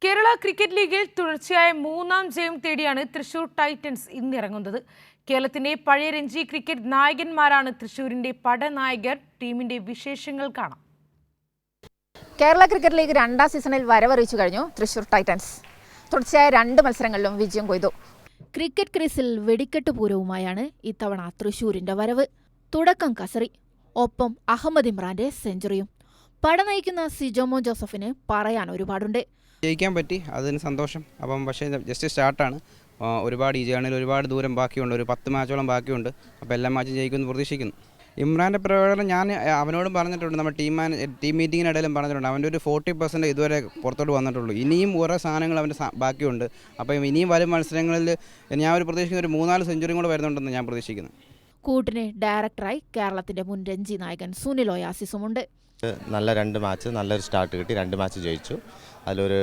Kerala cricket ലീഗിൽ തുടർച്ചയായ മൂന്നാം ജയം തേടിയാണ് തൃശൂർ ടൈറ്റൻസ് ഇന്നിറങ്ങുന്നത്. കേരളത്തിന്റെ പഴയ രഞ്ജി ക്രിക്കറ്റ് നായകന്മാരാണ് തൃശൂരിന്റെ പടനായകർ. ടീമിന്റെ വിശേഷങ്ങൾ കാണാം. കേരള ക്രിക്കറ്റ് ലീഗ് രണ്ടാം സീസണിൽ വരവറിയിച്ചു കഴിഞ്ഞു തൃശൂർ ടൈറ്റൻസ്. തുടർച്ചയായ 2 മത്സരങ്ങളിലും വിജയം കൊയ്തു. ക്രിക്കറ്റ് ക്രീസിൽ വെടിക്കെട്ട് പൂരവുമായാണ് ഇത്തവണ തൃശൂരിന്റെ വരവ്. തുടക്കം കസറി, ഒപ്പം അഹമ്മദ് ഇമ്രാന്റെ സെഞ്ചുറിയും. പട നയിക്കുന്ന സിജോമോ ജോസഫിന് പറയാൻ ഒരുപാടുണ്ട്. ജയിക്കാൻ പറ്റി, അതിന് സന്തോഷം. പക്ഷേ ജസ്റ്റ് സ്റ്റാർട്ടാണ്. ഒരുപാട് ഈ ജേണിൽ ഒരുപാട് ദൂരം ബാക്കിയുണ്ട്. ഒരു 10 മാച്ചോളം ബാക്കിയുണ്ട്. അപ്പോൾ എല്ലാ മാച്ചും ജയിക്കുമെന്ന് പ്രതീക്ഷിക്കുന്നു. ഇമ്രാൻ്റെ പ്രകടനം ഞാൻ അവനോടും പറഞ്ഞിട്ടുണ്ട്, നമ്മുടെ ടീം മീറ്റിങ്ങിനിടയിലും പറഞ്ഞിട്ടുണ്ട്. അവൻ്റെ ഒരു 40% ഇതുവരെ പുറത്തോട്ട് വന്നിട്ടുള്ളൂ. ഇനിയും ഓരോ സാധനങ്ങൾ അവൻ്റെ ബാക്കിയുണ്ട്. അപ്പോൾ ഇനിയും വരും മത്സരങ്ങളിൽ ഞാൻ ഒരു പ്രതീക്ഷിക്കുന്ന ഒരു 3-4 സെഞ്ചുറിയും കൂടെ വരുന്നുണ്ടെന്ന് ഞാൻ പ്രതീക്ഷിക്കുന്നു. കൂട്ടിന് ഡയറക്ടറായി കേരളത്തിന്റെ മുൻ രഞ്ജി നായകൻ സുനിൽ ഒയാസിസുമുണ്ട്. നല്ല 2 മാച്ച്, നല്ലൊരു സ്റ്റാർട്ട് കിട്ടി. 2 മാച്ച് ജയിച്ചു. അതിലൊരു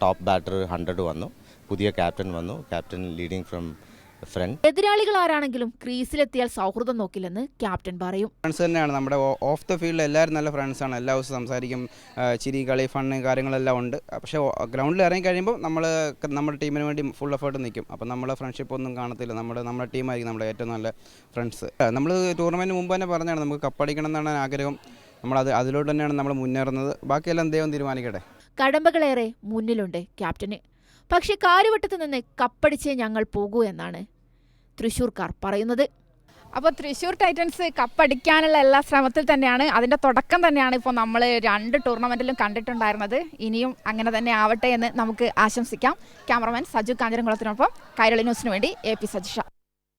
ടോപ്പ് ബാറ്റർ 100 വന്നു. പുതിയ ക്യാപ്റ്റൻ വന്നു. Captain leading from front. എതിരാളികൾ ആരാണെങ്കിലും ക്രീസിലെത്തിയാൽ സൗഹൃദം നോക്കില്ലെന്ന് ക്യാപ്റ്റൻ പറയും. ഫ്രണ്ട്സ് തന്നെയാണ്. നമ്മുടെ ഓഫ് ദ ഫീൽഡ് എല്ലാവരും നല്ല ഫ്രണ്ട്സാണ്. എല്ലാ ദിവസവും സംസാരിക്കും. ചിരി, കളി, ഫണ്ണ് കാര്യങ്ങളെല്ലാം ഉണ്ട്. പക്ഷേ ഗ്രൗണ്ടിൽ ഇറങ്ങി കഴിയുമ്പോൾ നമ്മുടെ ടീമിന് വേണ്ടി ഫുൾ എഫേർട്ട് നിൽക്കും. അപ്പം നമ്മളെ ഫ്രണ്ട്ഷിപ്പ് ഒന്നും കാണത്തില്ല. നമ്മുടെ ടീമായിരിക്കും നമ്മുടെ ഏറ്റവും നല്ല ഫ്രണ്ട്സ്. നമ്മൾ ടൂർണമെൻറ്റ് മുമ്പ് തന്നെ പറഞ്ഞാണ് നമുക്ക് കപ്പടിക്കണം എന്നാണ് ആഗ്രഹം. അതിലോട്ട് തന്നെയാണ് നമ്മൾ മുന്നേറുന്നത്. ബാക്കിയെല്ലാം ദൈവം തീരുമാനിക്കട്ടെ. കടമ്പകളേറെ മുന്നിലുണ്ട് ക്യാപ്റ്റന്. പക്ഷെ കാര്യവട്ടത്ത് നിന്ന് കപ്പടിച്ചേ ഞങ്ങൾ പോകൂ എന്നാണ് തൃശ്ശൂർക്കാർ പറയുന്നത്. അപ്പോൾ തൃശ്ശൂർ ടൈറ്റൻസ് കപ്പടിക്കാനുള്ള എല്ലാ ശ്രമത്തിൽ തന്നെയാണ്. അതിൻ്റെ തുടക്കം തന്നെയാണ് ഇപ്പോൾ നമ്മൾ 2 ടൂർണമെൻറ്റിലും കണ്ടിട്ടുണ്ടായിരുന്നത്. ഇനിയും അങ്ങനെ തന്നെ ആവട്ടെ എന്ന് നമുക്ക് ആശംസിക്കാം. ക്യാമറമാൻ സജു കാഞ്ഞിരംകുളത്തിനൊപ്പം കൈരളി ന്യൂസിന് വേണ്ടി AP സജിഷ.